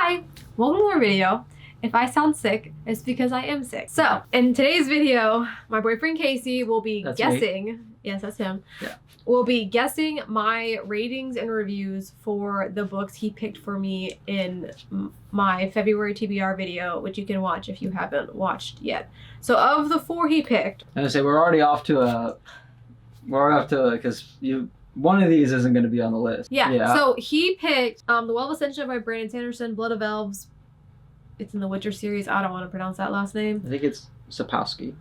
Hi, welcome to our video. If I sound sick, it's because I am sick. So, in today's video, my boyfriend Casey will be guessing, yes, that's him, will be guessing my ratings and reviews for the books he picked for me in my February TBR video, which you can watch if you haven't watched yet. So, of the 4 he picked... I say we're already off to because one of these isn't going to be on the list. Yeah. So he picked The Well of Ascension by Brandon Sanderson, Blood of Elves. It's in the Witcher series. I don't want to pronounce that last name. I think it's Sapkowski.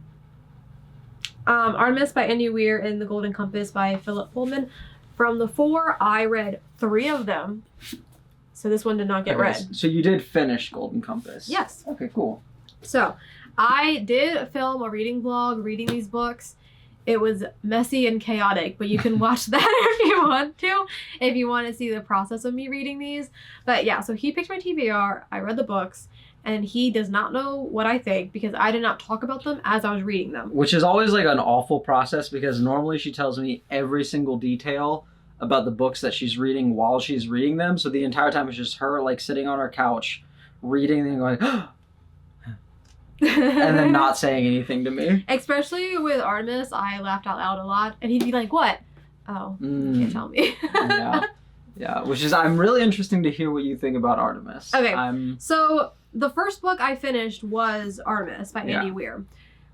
Artemis by Andy Weir and The Golden Compass by Philip Pullman. From the 4, I read 3 of them. So this one did not get read. So you did finish Golden Compass? Yes. Okay, cool. So I did film a reading vlog reading these books. It was messy and chaotic, but you can watch that if you want to see the process of me reading these. But yeah, so he picked my TBR, I read the books, and he does not know what I think because I did not talk about them as I was reading them. Which is always like an awful process because normally she tells me every single detail about the books that she's reading while she's reading them. So the entire time it's just her like sitting on her couch reading and going, and then not saying anything to me. Especially with Artemis, I laughed out loud a lot, and he'd be like, "What? Oh, you can't tell me." Yeah. Which is, I'm really interested to hear what you think about Artemis. Okay. So the first book I finished was Artemis by Andy Weir,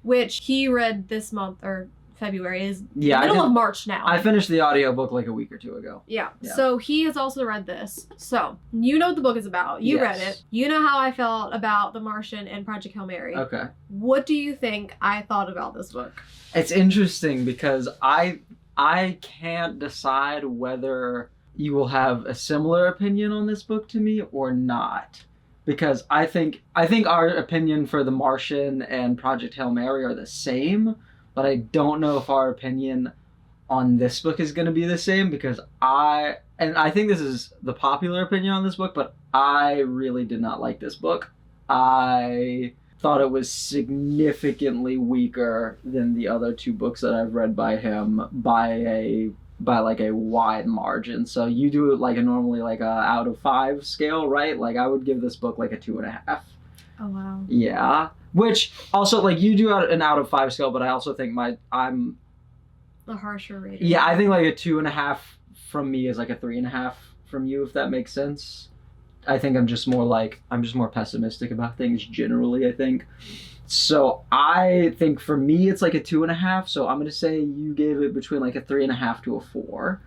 which he read this month or February. Is the middle of March now. I finished the audiobook like a week or 2 ago. Yeah. So he has also read this. So you know what the book is about. You read it. You know how I felt about The Martian and Project Hail Mary. Okay. What do you think I thought about this book? It's interesting because I can't decide whether you will have a similar opinion on this book to me or not. Because I think our opinion for The Martian and Project Hail Mary are the same. But I don't know if our opinion on this book is going to be the same because I think this is the popular opinion on this book, but I really did not like this book. I thought it was significantly weaker than the other 2 books that I've read by him by like a wide margin. So you do it like a normally like a out of 5 scale, right? Like I would give this book like a 2.5. Oh wow. Yeah. Which also, like, you do an out of 5 scale, but I also think I'm a harsher rating. Yeah, I think like a 2.5 from me is like a 3.5 from you, if that makes sense. I think I'm just more pessimistic about things generally, I think. So I think for me it's like a 2.5. So I'm gonna say you gave it between like a 3.5 to a 4.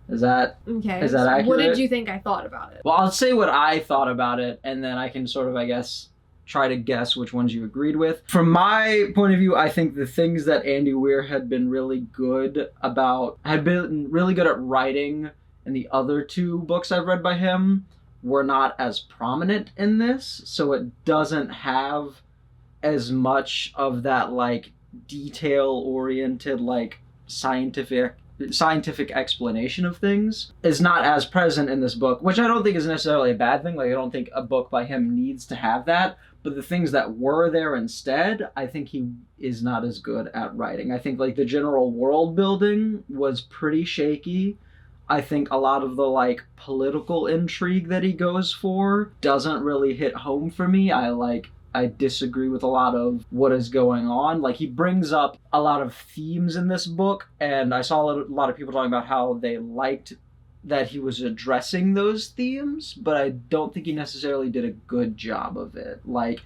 Is that accurate? What did you think I thought about it? Well, I'll say what I thought about it, and then I can sort of, I guess, try to guess which ones you agreed with. From my point of view, I think the things that Andy Weir had been really good at writing in the other 2 books I've read by him were not as prominent in this. So it doesn't have as much of that like detail-oriented like scientific explanation of things is not as present in this book, which I don't think is necessarily a bad thing. Like I don't think a book by him needs to have that, but the things that were there instead, I think he is not as good at writing. I think like the general world building was pretty shaky. I think a lot of the like political intrigue that he goes for doesn't really hit home for me. I disagree with a lot of what is going on. Like he brings up a lot of themes in this book, and I saw a lot of people talking about how they liked that he was addressing those themes, but I don't think he necessarily did a good job of it. Like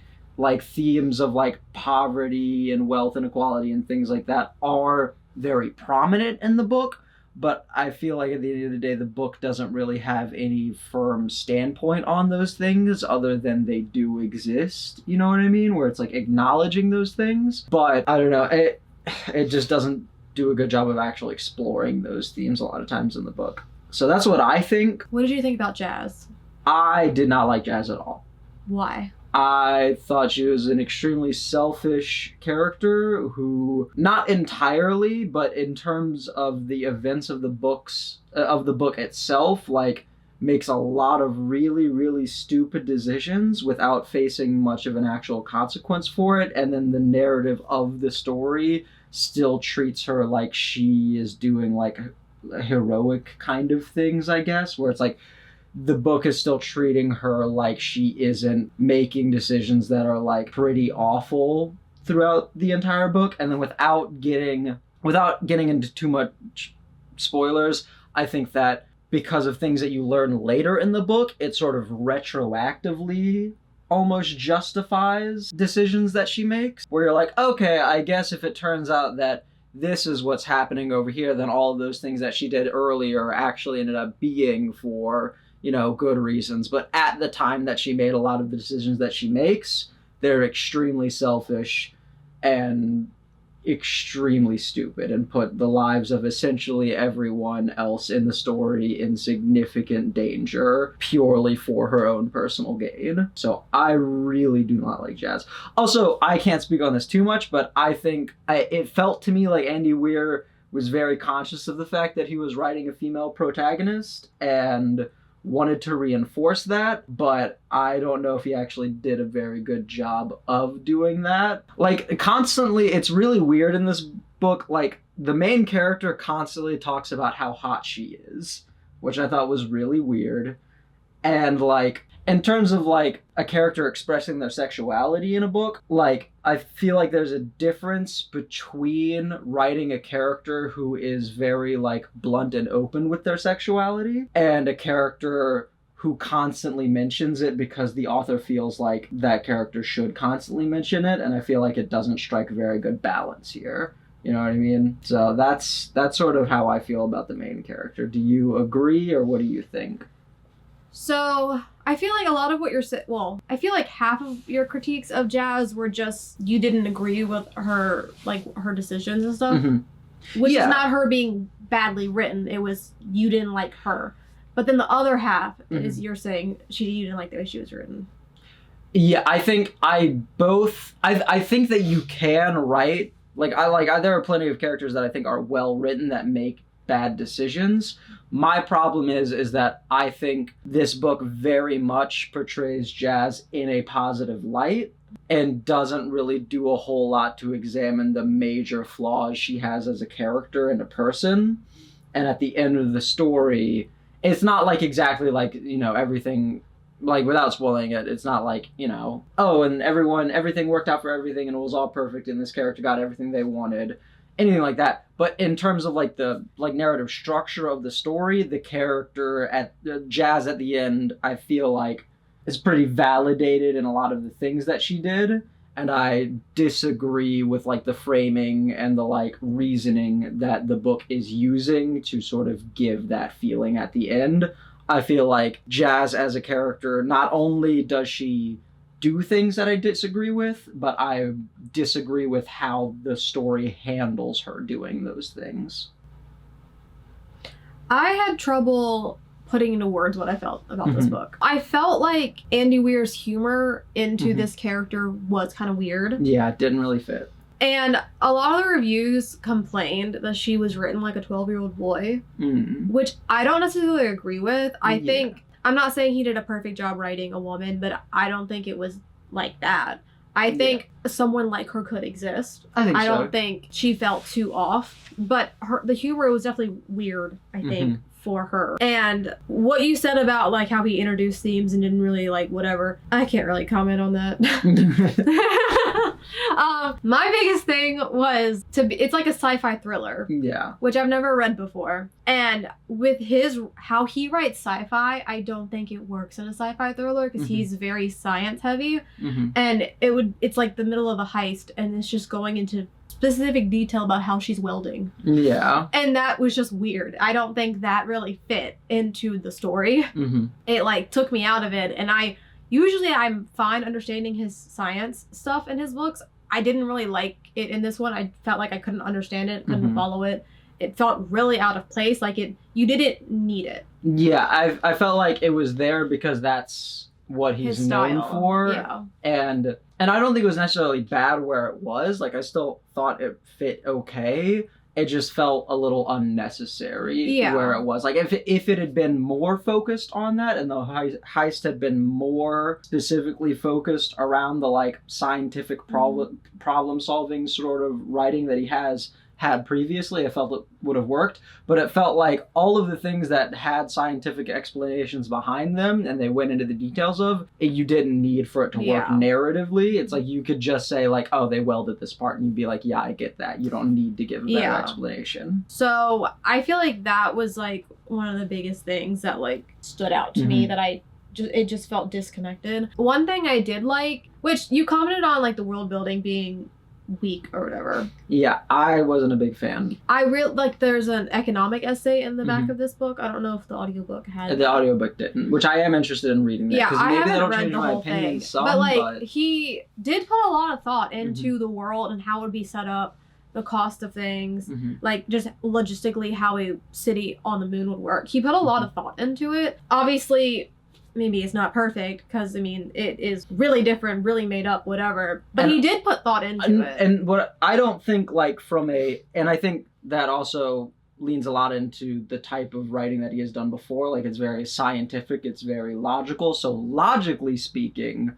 themes of like poverty and wealth inequality and things like that are very prominent in the book, but I feel like at the end of the day, the book doesn't really have any firm standpoint on those things other than they do exist. You know what I mean? Where it's like acknowledging those things. But I don't know, it just doesn't do a good job of actually exploring those themes a lot of times in the book. So that's what I think. What did you think about Jazz? I did not like Jazz at all. Why? I thought she was an extremely selfish character who, not entirely, but in terms of the events of the book itself, like makes a lot of really, really stupid decisions without facing much of an actual consequence for it. And then the narrative of the story still treats her like she is doing like heroic kind of things, I guess, where it's like the book is still treating her like she isn't making decisions that are like pretty awful throughout the entire book. And then without getting into too much spoilers, I think that because of things that you learn later in the book, it sort of retroactively almost justifies decisions that she makes, where you're like, okay, I guess if it turns out that this is what's happening over here, then all of those things that she did earlier actually ended up being for, you know, good reasons. But at the time that she made a lot of the decisions that she makes, they're extremely selfish and extremely stupid and put the lives of essentially everyone else in the story in significant danger purely for her own personal gain. So I really do not like Jazz. Also, I can't speak on this too much, but I think it felt to me like Andy Weir was very conscious of the fact that he was writing a female protagonist and wanted to reinforce that, but I don't know if he actually did a very good job of doing that. Like, constantly, it's really weird in this book, like, the main character constantly talks about how hot she is, which I thought was really weird. And, like, in terms of, like, a character expressing their sexuality in a book, like, I feel like there's a difference between writing a character who is very, like, blunt and open with their sexuality and a character who constantly mentions it because the author feels like that character should constantly mention it, and I feel like it doesn't strike a very good balance here. You know what I mean? So that's sort of how I feel about the main character. Do you agree, or what do you think? So, I feel like a lot of what you're saying, well, I feel like half of your critiques of Jazz were just, you didn't agree with her, like, her decisions and stuff. Mm-hmm. Which is not her being badly written, it was, you didn't like her. But then the other half is you're saying you didn't like the way she was written. Yeah, I think I think that you can write, there are plenty of characters that I think are well written that make bad decisions. My problem is that I think this book very much portrays Jazz in a positive light and doesn't really do a whole lot to examine the major flaws she has as a character and a person. And at the end of the story, it's not like exactly like, you know, everything, like, without spoiling it, it's not like, you know, oh, and everything worked out for everything and it was all perfect and this character got everything they wanted. Anything like that. But in terms of like the narrative structure of the story, the character at Jazz at the end, I feel like is pretty validated in a lot of the things that she did, and I disagree with like the framing and the like reasoning that the book is using to sort of give that feeling at the end. I feel like Jazz as a character, not only does she do things that I disagree with, but I disagree with how the story handles her doing those things. I had trouble putting into words what I felt about this book. I felt like Andy Weir's humor into this character was kind of weird. Yeah, it didn't really fit. And a lot of the reviews complained that she was written like a 12-year-old boy, which I don't necessarily agree with. I think, I'm not saying he did a perfect job writing a woman, but I don't think it was like that. I think someone like her could exist. I don't think she felt too off, but the humor was definitely weird, I think, for her. And what you said about like how he introduced themes and didn't really like whatever, I can't really comment on that. My biggest thing was it's like a sci-fi thriller. Yeah. Which I've never read before. And with how he writes sci-fi, I don't think it works in a sci-fi thriller because he's very science heavy. And it's like the middle of a heist and it's just going into specific detail about how she's welding. Yeah. And that was just weird. I don't think that really fit into the story. It like took me out of it, and I'm fine understanding his science stuff in his books. I didn't really like it in this one. I felt like I couldn't understand it, couldn't follow it. It felt really out of place. Like you didn't need it. Yeah, I felt like it was there because that's what he's known for. Yeah. And I don't think it was necessarily bad where it was. Like, I still thought it fit okay. It just felt a little unnecessary where it was. Like, if it had been more focused on that and the heist had been more specifically focused around the, like, scientific problem-solving sort of writing that he has, had previously. I felt it would have worked, but it felt like all of the things that had scientific explanations behind them and they went into the details of, you didn't need for it to work narratively. It's like you could just say like, oh, they welded this part, and you'd be like, yeah, I get that. You don't need to give a better explanation. So I feel like that was like one of the biggest things that like stood out to me, that it just felt disconnected. One thing I did like, which you commented on, like the world building being weak or whatever. Yeah, I wasn't a big fan. I really like there's an economic essay in the back of this book. I don't know if the audiobook had the audiobook didn't, which I am interested in reading that. Yeah, I maybe haven't read the whole thing. But like he did put a lot of thought into the world and how it would be set up, the cost of things, like just logistically how a city on the moon would work. He put a lot of thought into it. Obviously, maybe it's not perfect because, I mean, it is really different, really made up, whatever. But he did put thought into it. And what I don't think, like, and I think that also leans a lot into the type of writing that he has done before. Like, it's very scientific, it's very logical. So logically speaking,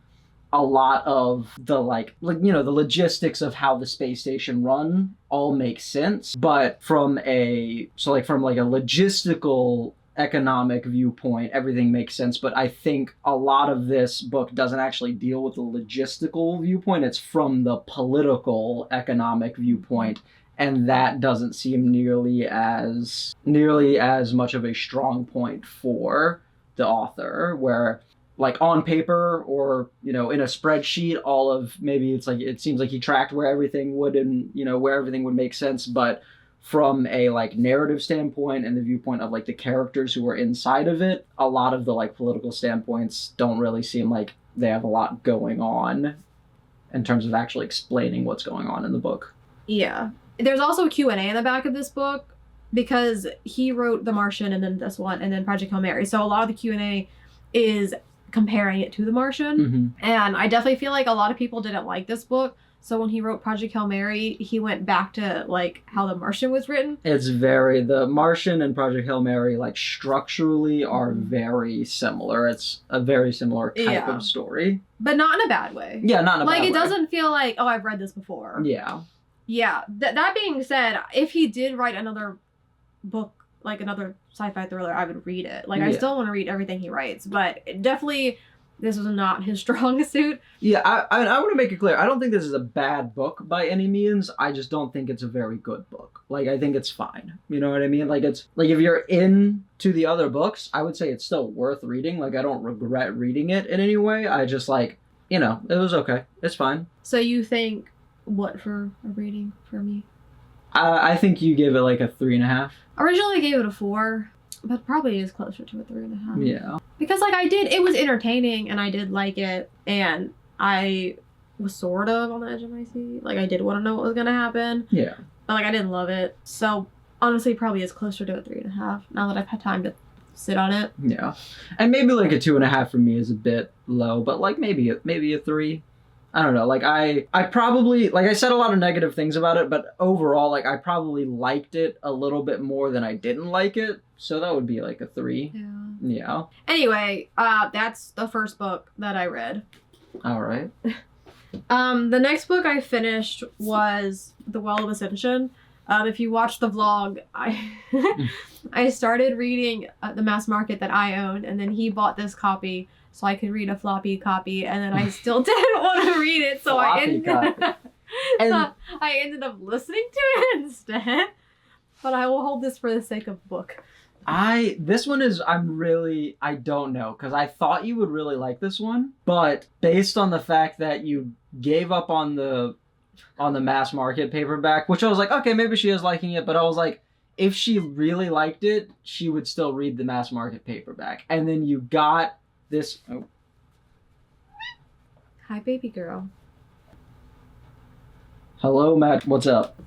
a lot of the, like, you know, the logistics of how the space station run all make sense. But from a logistical economic viewpoint, everything makes sense. But I think a lot of this book doesn't actually deal with the logistical viewpoint. It's from the political economic viewpoint, and that doesn't seem nearly as much of a strong point for the author, where like on paper or, you know, in a spreadsheet, all of maybe it's like it seems like he tracked where everything would, and, you know, where everything would make sense. But from a like narrative standpoint and the viewpoint of like the characters who are inside of it, a lot of the like political standpoints don't really seem like they have a lot going on in terms of actually explaining what's going on in the book. Yeah. There's also a Q&A in the back of this book because he wrote The Martian and then this one and then Project Hail Mary. So a lot of the Q&A is comparing it to The Martian. And I definitely feel like a lot of people didn't like this book. So when he wrote Project Hail Mary, he went back to like how The Martian was written. The Martian and Project Hail Mary, like structurally are very similar. It's a very similar type of story. But not in a bad way. Yeah, not in a bad way. Like it doesn't feel like, oh, I've read this before. Yeah. Yeah. That being said, if he did write another book, like another sci-fi thriller, I would read it. Like I still want to read everything he writes, but definitely this was not his strong suit. Yeah, I want to make it clear. I don't think this is a bad book by any means. I just don't think it's a very good book. Like, I think it's fine. You know what I mean? Like, it's like if you're into the other books, I would say it's still worth reading. Like, I don't regret reading it in any way. I just like, you know, it was okay. It's fine. So you think what for a rating for me? I think you gave it like a 3.5. Originally I gave it a 4. But probably is closer to a 3.5. Yeah. Because, like, it was entertaining, and I did like it, and I was sort of on the edge of my seat. Like, I did want to know what was going to happen. Yeah. But, like, I didn't love it. So, honestly, probably is closer to a 3.5, now that I've had time to sit on it. Yeah. And maybe, like, a 2.5 for me is a bit low, but, like, maybe a 3. I don't know, like, I probably, like, I said a lot of negative things about it, but overall, like, I probably liked it a little bit more than I didn't like it, so that would be, like, a 3. Yeah. Anyway, that's the first book that I read. All right. The next book I finished was The Well of Ascension. If you watch the vlog, I started reading The Mass Market that I owned, and then he bought this copy so I could read a floppy copy, and then I still didn't want to read it, so I ended up listening to it instead. But I will hold this for the sake of book. I don't know, because I thought you would really like this one, but based on the fact that you gave up on the Mass Market paperback, which I was like, okay, maybe she is liking it, but I was like, if she really liked it, she would still read the Mass Market paperback. And then you got this. Oh. Hi, baby girl. Hello, Matt. What's up?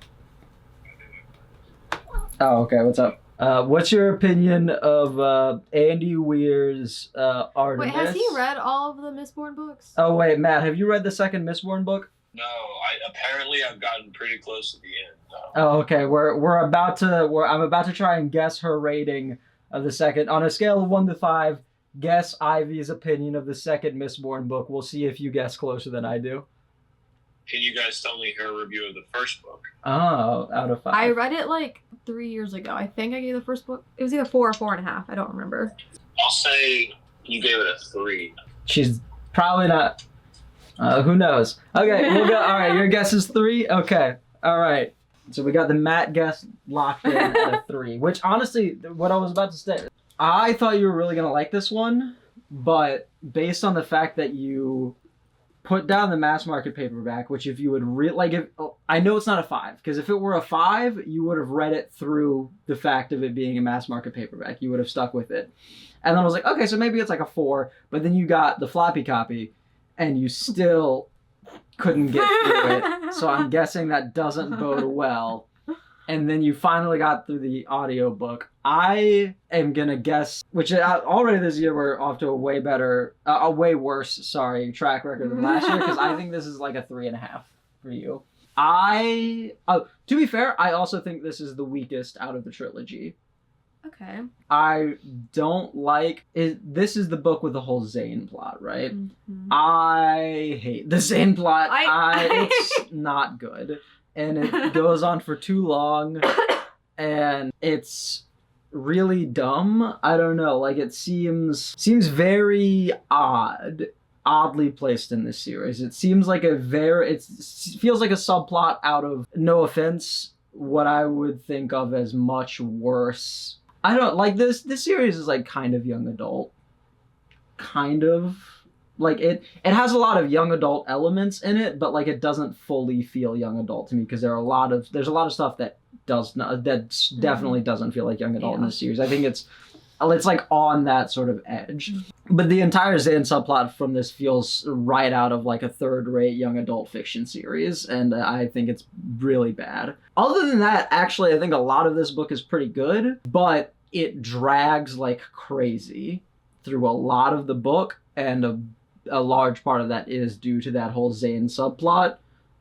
Oh, okay. What's up? What's your opinion of Andy Weir's Artemis? Wait, has he read all of the Mistborn books? Oh, wait, Matt, have you read the second Mistborn book? No, I've gotten pretty close to the end. Oh, okay. I'm about to try and guess her rating of the second on a scale of 1 to 5. Guess Ivy's opinion of the second Mistborn book. We'll see if you guess closer than I do. Can you guys tell me her review of the first book? Oh, out of 5. I read it like 3 years ago. I think I gave the first book. It was either 4 or 4.5. I don't remember. I'll say you gave it a 3. She's probably not. Who knows? Okay, we'll go. All right, your guess is 3? Okay. All right. So we got the Matt guess locked in at a 3, which honestly, what I was about to say, I thought you were really going to like this one, but based on the fact that you put down the mass market paperback, which if you would I know it's not a 5, because if it were a 5, you would have read it through the fact of it being a mass market paperback. You would have stuck with it. And then I was like, okay, so maybe it's like a 4, but then you got the floppy copy, and you still couldn't get through it. So I'm guessing that doesn't bode well. And then you finally got through the audiobook. I am going to guess, which already this year we're off to a way worse track record than last year, because I think this is like a 3.5 for you. To be fair, I also think this is the weakest out of the trilogy. Okay. I don't like it. This is the book with the whole Zane plot, right? Mm-hmm. I hate the Zane plot. It's not good. And it goes on for too long. And it's really dumb. I don't know. Like, it seems very oddly placed in this series. It seems like it feels like a subplot out of, no offense, what I would think of as much worse. I don't like this series is like kind of young adult. Kind of. Like it has a lot of young adult elements in it, but like it doesn't fully feel young adult to me, because there's a lot of stuff that definitely doesn't feel like young adult in this series. I think it's like on that sort of edge. But the entire Zane subplot from this feels right out of like a third-rate young adult fiction series, and I think it's really bad. Other than that, actually, I think a lot of this book is pretty good, but it drags like crazy through a lot of the book, and a large part of that is due to that whole Zane subplot.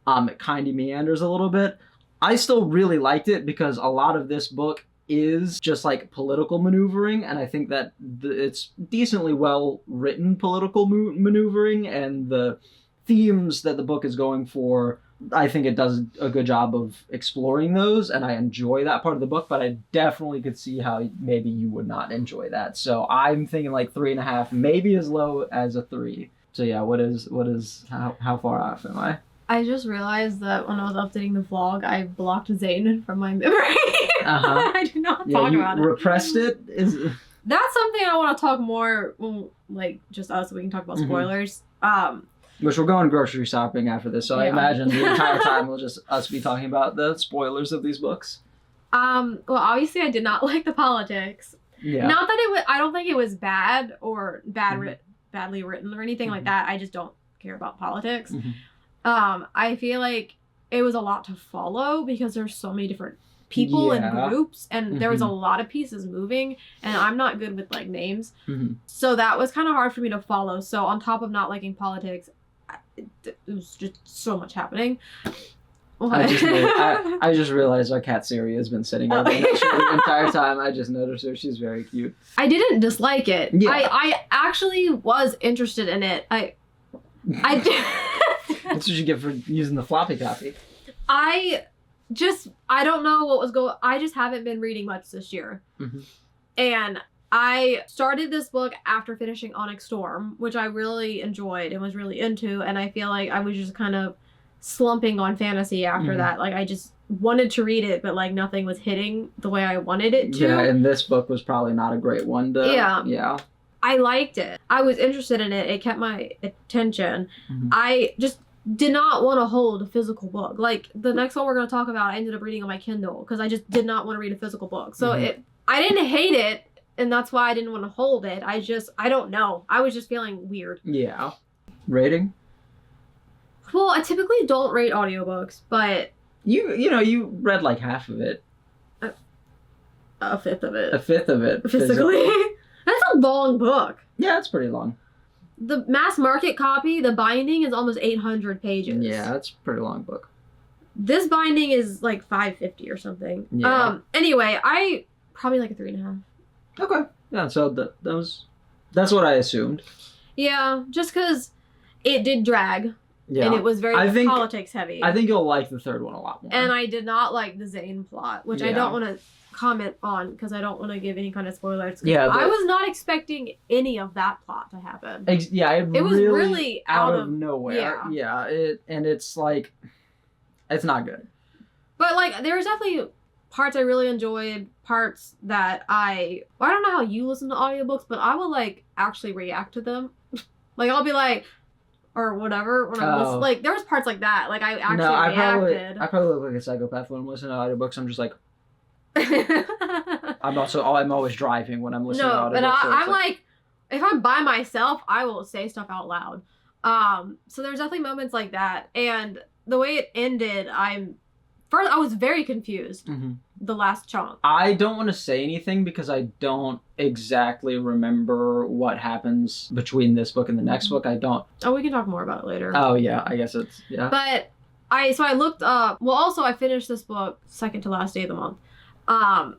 It kind of meanders a little bit. I still really liked it because a lot of this book is just like political maneuvering, and I think that it's decently well written political maneuvering, and the themes that the book is going for, I think it does a good job of exploring those, and I enjoy that part of the book, but I definitely could see how maybe you would not enjoy that. So I'm thinking like 3.5, maybe as low as a 3. So yeah, how far off am I? I just realized that when I was updating the vlog, I blocked Zane from my memory. I do not talk about it. You repressed it? That's something I want to talk more, like, just us, so we can talk about spoilers. Which we're going grocery shopping after this, so I imagine the entire time will just us be talking about the spoilers of these books. Well, obviously I did not like the politics. Yeah. Not that I don't think it was bad or badly written or anything like that. I just don't care about politics. I feel like it was a lot to follow because there's so many different people and groups, and there was a lot of pieces moving, and I'm not good with like names. So that was kind of hard for me to follow. So on top of not liking politics, it was just so much happening. I just realized our cat Siri has been sitting on the entire time. I just noticed her. She's very cute. I didn't dislike it. Yeah. I actually was interested in it. I That's what you get for using the floppy copy. I don't know what was going. I just haven't been reading much this year. And I started this book after finishing Onyx Storm, which I really enjoyed and was really into, and I feel like I was just kind of slumping on fantasy after that. Like, I just wanted to read it, but like nothing was hitting the way I wanted it to. Yeah, and this book was probably not a great one to... Yeah. I liked it. I was interested in it. It kept my attention. I just did not want to hold a physical book. Like, the next one we're going to talk about, I ended up reading on my Kindle because I just did not want to read a physical book. So I didn't hate it, and that's why I didn't want to hold it. I don't know. I was just feeling weird. Yeah. Rating? Well, I typically don't rate audiobooks, but... You read like half of it. A fifth of it. A fifth of it. Physically. That's a long book. Yeah, it's pretty long. The mass market copy, the binding is almost 800 pages. Yeah, that's a pretty long book. This binding is like 550 or something. Yeah. Anyway, I probably like a 3.5. Okay. Yeah, so that's what I assumed. Yeah, just because it did drag. Yeah. And it was very I think- politics heavy. I think you'll like the third one a lot more. And I did not like the Zane plot, which I Yeah. don't want to comment on because I don't want to give any kind of spoilers. Yeah, I but- was not expecting any of that plot to happen. Yeah, It was really out out of nowhere. yeah. It's like, it's not good. But like, there was definitely parts I really enjoyed, parts that I don't know how you listen to audiobooks, but I will like actually react to them. Like I'll be like, or whatever when I'm listening. Like there was parts like that. Like I actually reacted. I probably look like a psychopath when I'm listening to audiobooks. I'm just like, I'm always driving when I'm listening to audiobooks. But so I'm like, if I'm by myself, I will say stuff out loud. So there's definitely moments like that, and the way it ended, I was very confused. Mhm. The last chunk. I don't want to say anything because I don't exactly remember what happens between this book and the next book. I don't. Oh, we can talk more about it later. Oh yeah, I guess it's yeah. But I looked up. Well, also I finished this book second to last day of the month.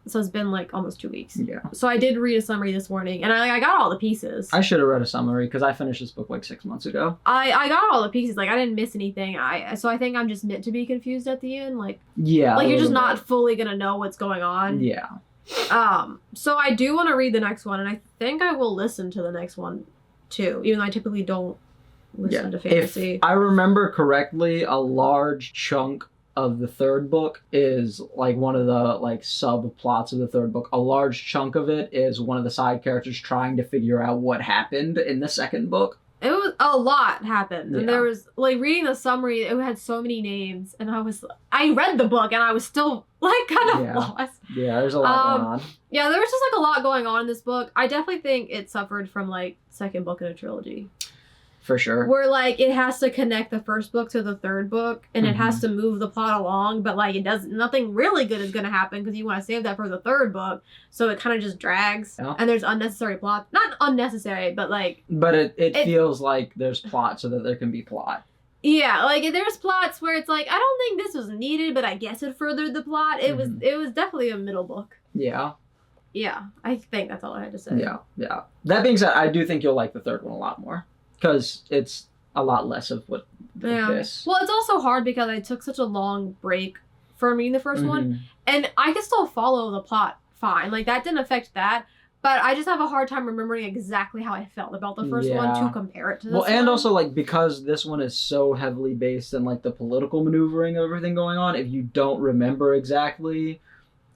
So it's been like almost 2 weeks. Yeah. So I did read a summary this morning, and I got all the pieces. I should have read a summary because I finished this book like 6 months ago. I got all the pieces. Like I didn't miss anything. So I think I'm just meant to be confused at the end. Like Yeah. like a you're just little not fully gonna know what's going on. bit. Yeah. So I do want to read the next one, and I think I will listen to the next one too, even though I typically don't listen to fantasy. If I remember correctly, a large chunk of the third book is like one of the like subplots of the third book. A large chunk of it is one of the side characters trying to figure out what happened in the second book. It was a lot happened, and Yeah. there was like reading the summary. It had so many names, and I read the book, and I was still like kind of Yeah. lost. Yeah, there's a lot going on. Yeah, there was just like a lot going on in this book. I definitely think it suffered from like second book in a trilogy, For sure. where like it has to connect the first book to the third book, and it has to move the plot along, but like it doesn't. Nothing really good is gonna happen because you want to save that for the third book, so it kind of just drags, Yeah. and there's unnecessary plot. Not unnecessary, but like. But it feels like there's plot so that there can be plot. Yeah, like there's plots where it's like I don't think this was needed, but I guess it furthered the plot. It was definitely a middle book. Yeah. Yeah, I think that's all I had to say. Yeah. Yeah. That being said, I do think you'll like the third one a lot more because it's a lot less of what this. Well, it's also hard because I took such a long break from reading the first one, and I can still follow the plot fine. Like that didn't affect that. But I just have a hard time remembering exactly how I felt about the first one to compare it to this one. Well, and also, like, because this one is so heavily based in, like, the political maneuvering of everything going on, if you don't remember exactly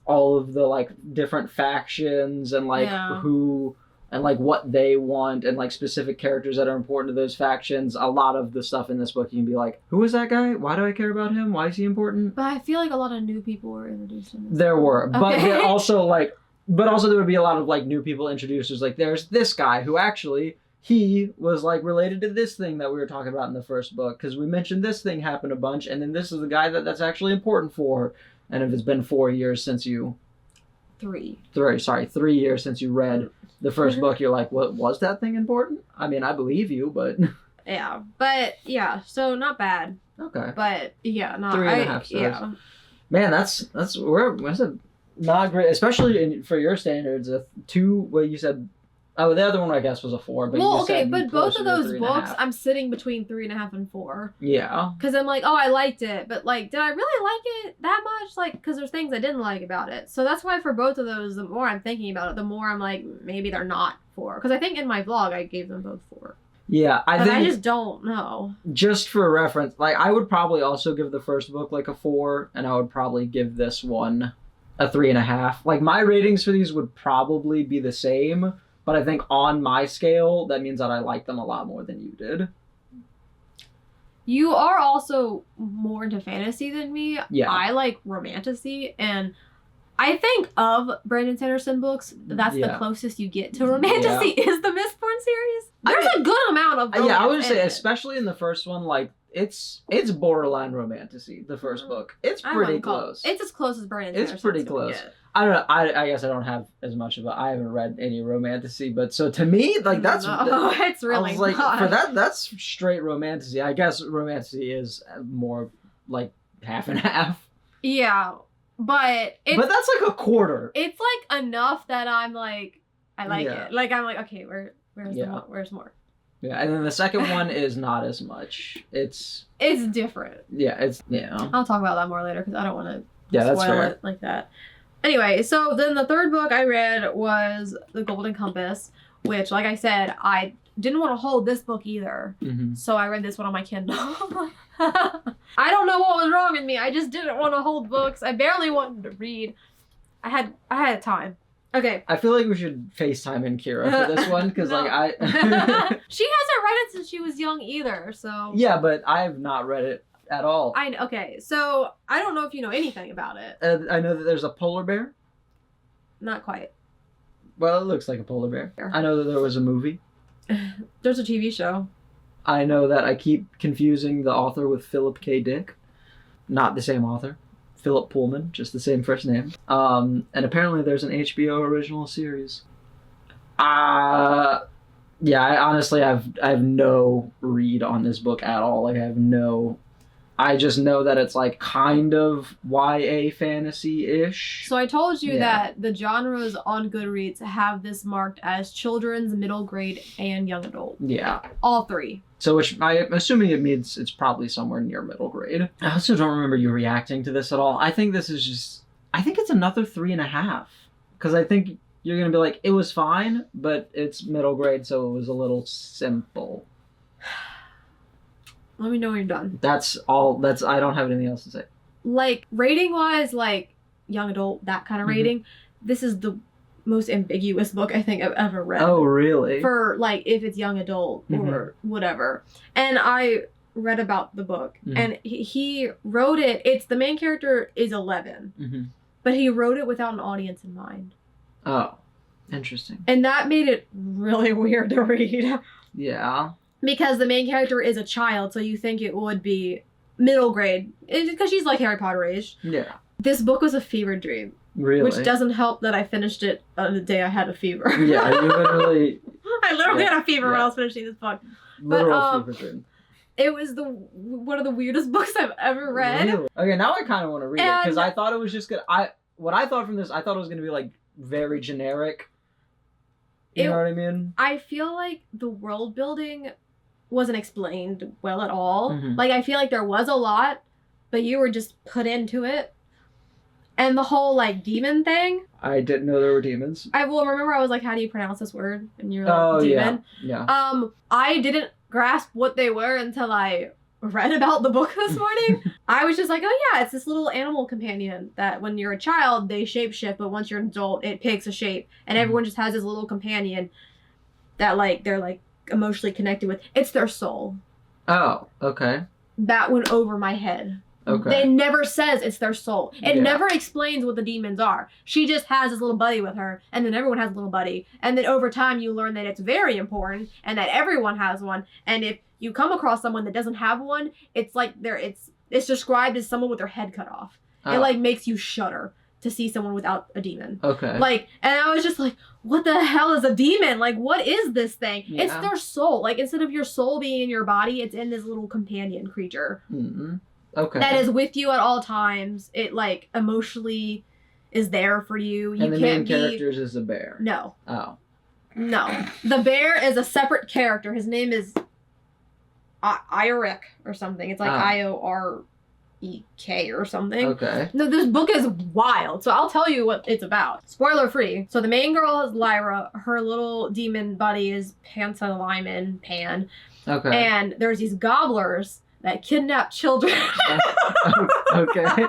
all of the, like, different factions and, like, who and, like, what they want and, like, specific characters that are important to those factions, a lot of the stuff in this book, you can be like, who is that guy? Why do I care about him? Why is he important? But I feel like a lot of new people were introduced in this. There were. But Okay. there also, like... But also there would be a lot of, like, new people introduced. There's, like, there's this guy who actually, he was, like, related to this thing that we were talking about in the first book. Because we mentioned this thing happened a bunch, and then this is the guy that's actually important for. And if it's been 4 years since you... 3 years since you read the first book, you're like, what, was that thing important? I mean, I believe you, but... Yeah, but, yeah, so not bad. Okay. But, yeah, not... 3.5 stars. Yeah. Man, that's not great, especially for your standards. A 2, well, you said, oh, the other one I guess was a 4. But Well, you okay, said but both closer of to those 3.5. books, I'm sitting between 3.5 and 4. Yeah. Because I'm like, oh, I liked it, but like, did I really like it that much? Like, because there's things I didn't like about it. So that's why for both of those, the more I'm thinking about it, the more I'm like, maybe they're not 4. Because I think in my vlog I gave them both 4. Yeah, But I just don't know. Just for reference, like, I would probably also give the first book like a 4, and I would probably give this one a 3.5. Like, my ratings for these would probably be the same, but I think on my scale, that means that I like them a lot more than you did. You are also more into fantasy than me. Yeah. I like romantasy, and I think of Brandon Sanderson books, that's the closest you get to romantasy is the Mistborn series. There's a good amount of romance. Yeah, I would say, in it. especially in the first one, like, it's borderline romantasy, the first book. It's I pretty wouldn't call it- close. It's as close as Brandon It's Sanderson's pretty gonna close. get. I don't know. I guess I don't have as much of it. I haven't read any romantasy, but so to me, like, that's... No, it's really I was like, not. for that's straight romantasy. I guess romantasy is more like half and half. Yeah, but But that's like a quarter. it's like enough that I'm like, I like Yeah. it. Like I'm like, okay, where's Yeah. the more? Where's more? Yeah, and then the second one is not as much. It's different. yeah. I'll talk about that more later because I don't want to That's spoil fair. it like that. Anyway, so then the third book I read was The Golden Compass, which, like I said, I didn't want to hold this book either. Mm-hmm. So I read this one on my Kindle. I don't know what was wrong with me. I just didn't want to hold books. I barely wanted to read. I had time. Okay. I feel like we should FaceTime in Kira for this one because No. like She hasn't read it since she was young either, so. yeah, but I have not read it at all. Okay, so I don't know if you know anything about it. I know that there's a polar bear. Not quite. Well, it looks like a polar bear. I know that there was a movie. There's a TV show. I know that I keep confusing the author with Philip K. Dick. Not the same author. Philip Pullman, just the same first name. And apparently there's an HBO original series. Yeah, I honestly have no read on this book at all. Like I just know that it's like kind of YA fantasy-ish. So I told you Yeah. that the genres on Goodreads have this marked as children's, middle grade, and young adult. Yeah. All three. So which I'm assuming it means it's probably somewhere near middle grade. I also don't remember you reacting to this at all. I think it's another 3.5. Because I think you're going to be like, it was fine, but it's middle grade, so it was a little simple. Let me know when you're done. That's all. I don't have anything else to say. Like, rating-wise, like, young adult, that kind of Mhm. rating, this is the most ambiguous book I think I've ever read. Oh, really? For, like, if it's young adult or whatever. And I read about the book, and he wrote it, the main character is 11, Mm-hmm. but he wrote it without an audience in mind. Oh, interesting. And that made it really weird to read. Yeah. Because the main character is a child, so you think it would be middle grade. Because she's like Harry Potter age. Yeah. This book was a fever dream. Really? Which doesn't help that I finished it on the day I had a fever. Yeah, you literally... I literally had a fever when Yeah. I was finishing this book. Literal fever dream. It was one of the weirdest books I've ever read. Really? Okay, now I kind of want to read it because And- I thought it was just gonna. What I thought from this, I thought it was gonna be like very generic. You know what I mean? I feel like the world building wasn't explained well at all. Mhm. Like, I feel like there was a lot, but you were just put into it. And the whole, like, demon thing. I didn't know there were demons. I was like, how do you pronounce this word? And you're like, Oh demon. yeah. I didn't grasp what they were until I read about the book this morning. I was just like, oh yeah, it's this little animal companion that when you're a child, they shapeshift, but once you're an adult, it takes a shape. And everyone just has this little companion that, like, they're, like, emotionally connected with. It's their soul. Oh, okay. That went over my head. Okay. It never says it's their soul. It Yeah. never explains what the demons are. She just has this little buddy with her, and then everyone has a little buddy. And then over time, you learn that it's very important, and that everyone has one. And if you come across someone that doesn't have one, it's like it's described as someone with their head cut off. Oh. It, like, makes you shudder to see someone without a demon. Okay. Like, and I was just like, what the hell is a demon? Like, what is this thing? Yeah. It's their soul. Like, instead of your soul being in your body, it's in this little companion creature. Mm-hmm. Okay. That is with you at all times. It, like, emotionally is there for you. You and the can't main characters is a bear. No. Oh. No. The bear is a separate character. His name is Iorek or something. It's like Iorek or something. Okay. No, this book is wild, so I'll tell you what it's about. Spoiler free. So the main girl is Lyra. Her little demon buddy is Pantalaimon, Pan. Okay. And there's these gobblers that kidnap children. Okay.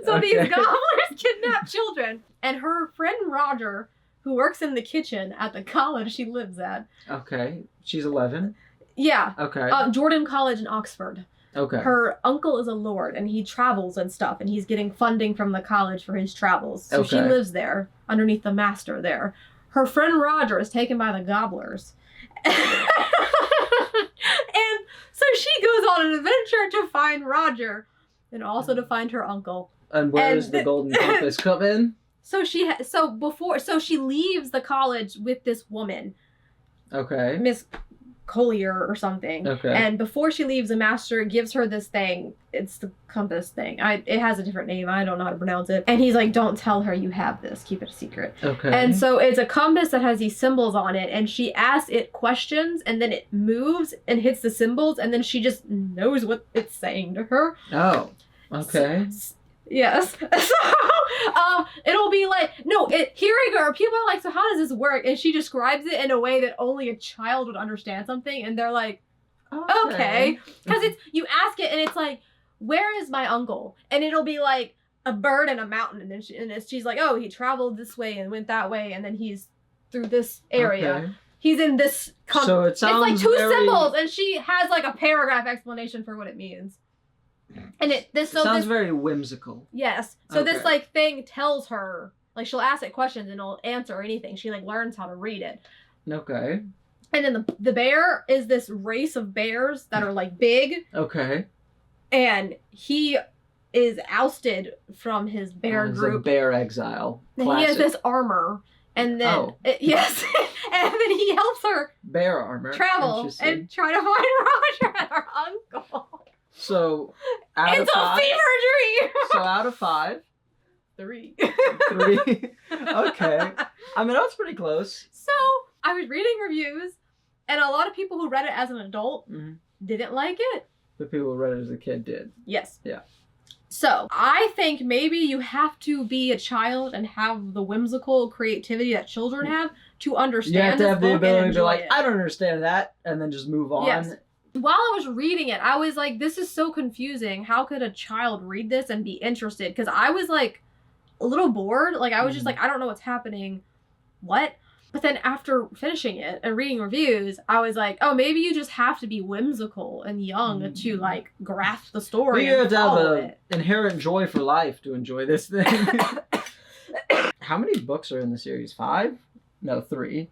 So these Okay. gobblers kidnap children. And her friend Roger, who works in the kitchen at the college she lives at. Okay. She's 11. Yeah. Okay. Jordan College in Oxford. Okay. Her uncle is a lord, and he travels and stuff, and he's getting funding from the college for his travels. So she Okay. lives there, underneath the master there. Her friend Roger is taken by the gobblers. And so she goes on an adventure to find Roger, and also to find her uncle. And where and does the Golden Compass come in? So she leaves the college with this woman, Okay. Miss collier or something. Okay. And before she leaves, the master gives her this thing. It's the compass thing. It has a different name. I don't know how to pronounce it. And he's like, don't tell her you have this. Keep it a secret. Okay. And so it's a compass that has these symbols on it. And she asks it questions and then it moves and hits the symbols. And then she just knows what it's saying to her. Oh, okay. Yes. So, it'll be like, hearing her, people are like, so how does this work? And she describes it in a way that only a child would understand something. And they're like, okay. Because you ask it and it's like, where is my uncle? And it'll be like a bird and a mountain. And then she's like, oh, he traveled this way and went that way. And then he's through this area. Okay. He's in this So it sounds it's like two very... symbols. And she has like a paragraph explanation for what it means. And sounds very whimsical. Yes. So Okay. this like thing tells her, like she'll ask it questions and it'll answer anything. She like learns how to read it. Okay. And then the bear is this race of bears that are like big, Okay. and he is ousted from his bear He's group. a bear exile. And he has Classic. this armor, and then yes, and then he helps her Bear armor. travel Interesting. and try to find Roger and her uncle. So out It's of a 5. fever dream. So out of 5. 3. 3. Okay. I mean, that's pretty close. So I was reading reviews, and a lot of people who read it as an adult Mhm. didn't like it. The people who read it as a kid did. Yes. Yeah. So I think maybe you have to be a child and have the whimsical creativity that children have to understand. You have to this have the book ability and to be like, enjoy it. I don't understand that, and then just move on. Yes. While I was reading it, I was like, this is so confusing. How could a child read this and be interested? Because I was like a little bored. Like I was just like, I don't know what's happening. What? But then after finishing it and reading reviews, I was like, oh, maybe you just have to be whimsical and young to like grasp the story. You have and to have follow an it. inherent joy for life to enjoy this thing. How many books are in the series? 5? No, 3.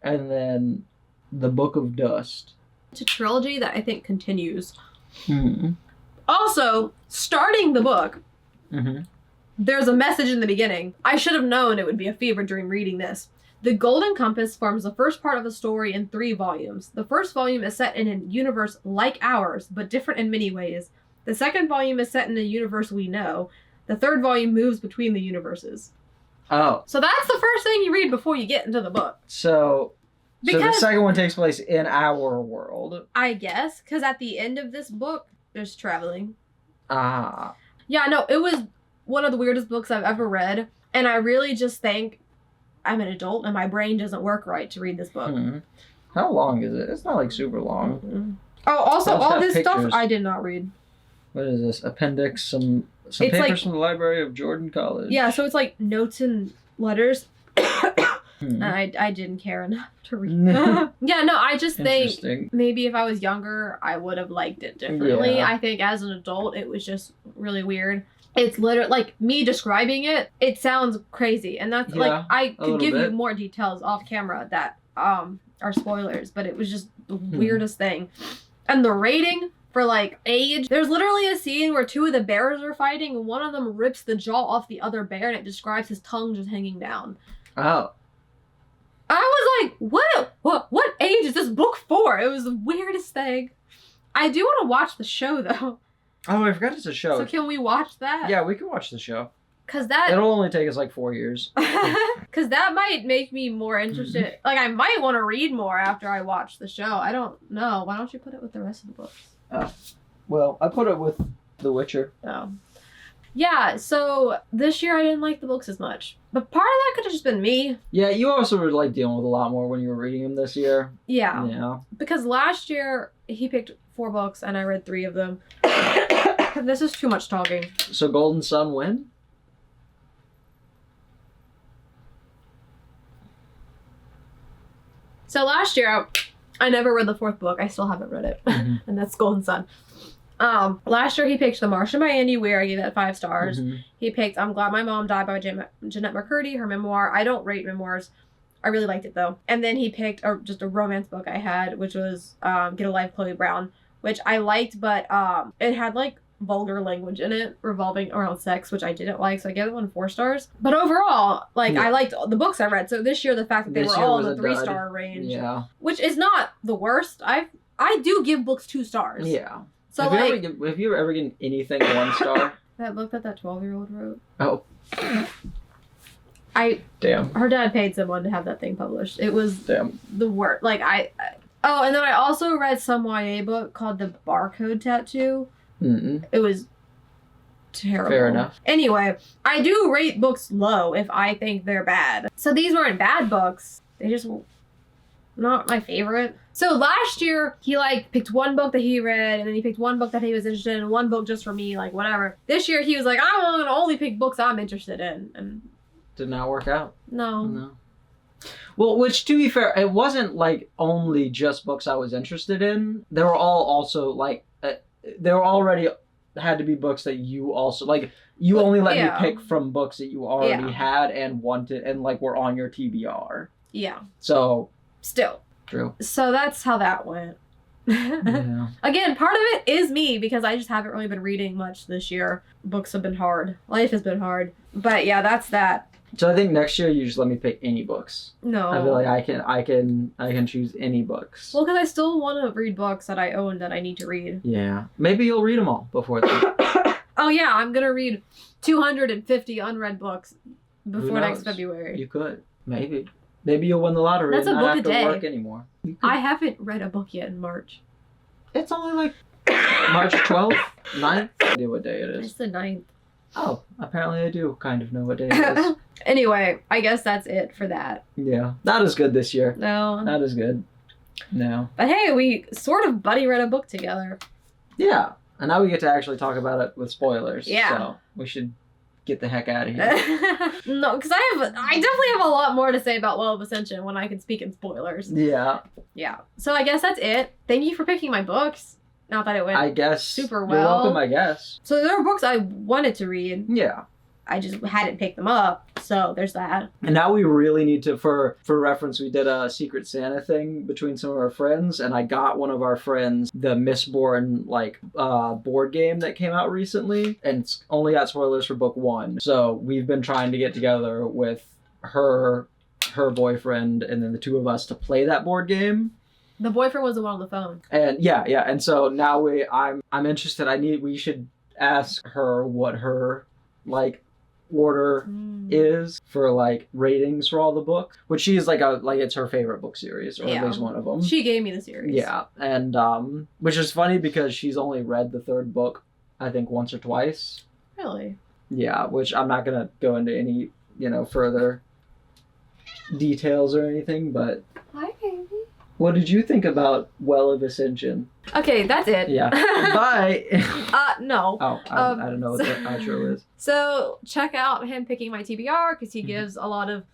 And then The Book of Dust. It's a trilogy that I think continues. Hmm. Also, starting the book, Mm-hmm. there's a message in the beginning. I should have known it would be a fever dream reading this. The Golden Compass forms the first part of the story in 3 volumes. The first volume is set in a universe like ours, but different in many ways. The second volume is set in a universe we know. The third volume moves between the universes. Oh, So that's the first thing you read before you get into the book. so the Because second one takes place in our world. I guess, because at the end of this book, there's traveling. Ah. Yeah, no, it was one of the weirdest books I've ever read. And I really just think I'm an adult and my brain doesn't work right to read this book. How long is it? It's not like super long. Mhm. Oh, also, It's all got this pictures. stuff I did not read. What is this? Appendix, some It's papers like- from the library of Jordan College. Yeah, so it's like notes and letters. Hmm. And I didn't care enough to read. Yeah, no, I just think Interesting. maybe if I was younger, I would have liked it differently. Yeah. I think as an adult, it was just really weird. It's literally like me describing it. It sounds crazy, and that's Yeah, like I a could little give you bit. more details off camera that are spoilers, but it was just the weirdest thing. And the rating for like age, there's literally a scene where 2 of the bears are fighting, and one of them rips the jaw off the other bear, and it describes his tongue just hanging down. Oh. I was like, what age is this book for? It was the weirdest thing. I do want to watch the show though. Oh, I forgot it's a show. So can we watch that? Yeah, we can watch the show. Cause that It'll only take us like 4 years. cause that might make me more interested. Mm-hmm. Like I might want to read more after I watch the show. I don't know. Why don't you put it with the rest of the books? Well, I put it with The Witcher. Oh. Yeah, so this year I didn't like the books as much. But part of that could have just been me. Yeah, you also were like dealing with a lot more when you were reading them this year. Yeah. Yeah. Because last year he picked 4 books and I read 3 of them. This is too much talking. So Golden Sun win? So last year I never read the 4th book. I still haven't read it. Mhm. And that's Golden Sun. Last year he picked The Martian by Andy Weir. I gave that 5 stars. Mhm. He picked I'm Glad My Mom Died by Jeanette McCurdy, her memoir. I don't rate memoirs. I really liked it though. And then he picked just a romance book I had, which was Get a Life, Chloe Brown, which I liked, but it had like vulgar language in it revolving around sex, which I didn't like, so I gave it 4 stars. But overall, like, I liked the books I read. So this year, the fact that they This were year all in was the a 3-star range, Yeah. which is not the worst. I do give books 2 stars. Yeah. So have you ever given anything 1 star? that book that 12-year-old wrote. Oh. Damn. Her dad paid someone to have that thing published. It was Damn. the worst. Like oh, and then I also read some YA book called The Barcode Tattoo. Mm-mm. It was terrible. Fair enough. Anyway, I do rate books low if I think they're bad. So these weren't bad books. They just not my favorite. So last year, he like picked 1 book that he read, and then he picked 1 book that he was interested in, and 1 book just for me, like whatever. This year, he was like, I'm gonna only pick books I'm interested in, and Did not work out. no. No. Well, which to be fair, it wasn't like only just books I was interested in. They were all also like they were already had to be books that you also like. You only let me pick from books that you already had and wanted and like were on your TBR. Yeah. So Still. true. So that's how that went. Yeah. Again, part of it is me because I just haven't really been reading much this year. Books have been hard. Life has been hard. But yeah, that's that. So I think next year you just let me pick any books. No. I feel like I can choose any books. Well, because I still want to read books that I own that I need to read. Yeah. Maybe you'll read them all before then. Oh yeah, I'm gonna read 250 unread books before next knows? February. You could. Maybe you'll win the lottery That's and a not book have a to day. work anymore. I haven't read a book yet in March. It's only like March 12th, 9th. I know what day it It's is. the 9th. Oh, apparently I do kind of know what day it is. Anyway, I guess that's it for that. Yeah. Not as good this year. No. Not as good. No. But hey, we sort of buddy read a book together. Yeah. And now we get to actually talk about it with spoilers. Yeah. So we should get the heck out of here. No, because I definitely have a lot more to say about Well of Ascension when I can speak in spoilers. Yeah. Yeah. So I guess that's it. Thank you for picking my books. Not that it went I guess. super You're well. welcome, I guess. So there were books I wanted to read. Yeah. I just hadn't picked them up. So there's that. And now we really need to, for reference, we did a Secret Santa thing between some of our friends, and I got one of our friends the Mistborn board game that came out recently, and it's only got spoilers for book 1. So we've been trying to get together with her boyfriend, and then the 2 of us to play that board game. The boyfriend was the one on the phone. And yeah, and so now I'm interested. We should ask her what her order is for ratings for all the books, which she is it's her favorite book series, or at least one of them. She gave me the series. Yeah, and which is funny because she's only read the 3rd book, I think, once or twice. Really? Yeah, which I'm not gonna go into any further details or anything, but Hi, baby. what did you think about Well of Ascension? Okay, that's it. Yeah. Bye. No. Oh, I don't know what the outro is. So check out him picking my TBR because he gives a lot of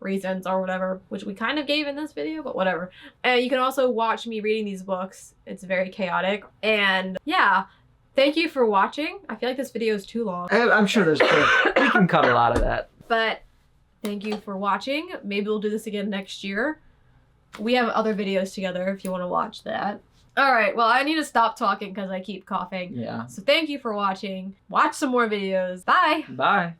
reasons or whatever, which we kind of gave in this video, but whatever. And you can also watch me reading these books. It's very chaotic. And yeah, thank you for watching. I feel like this video is too long. I'm sure we can cut a lot of that. But thank you for watching. Maybe we'll do this again next year. We have other videos together if you want to watch that. All right, well, I need to stop talking because I keep coughing. Yeah. So thank you for watching. Watch some more videos. Bye. Bye.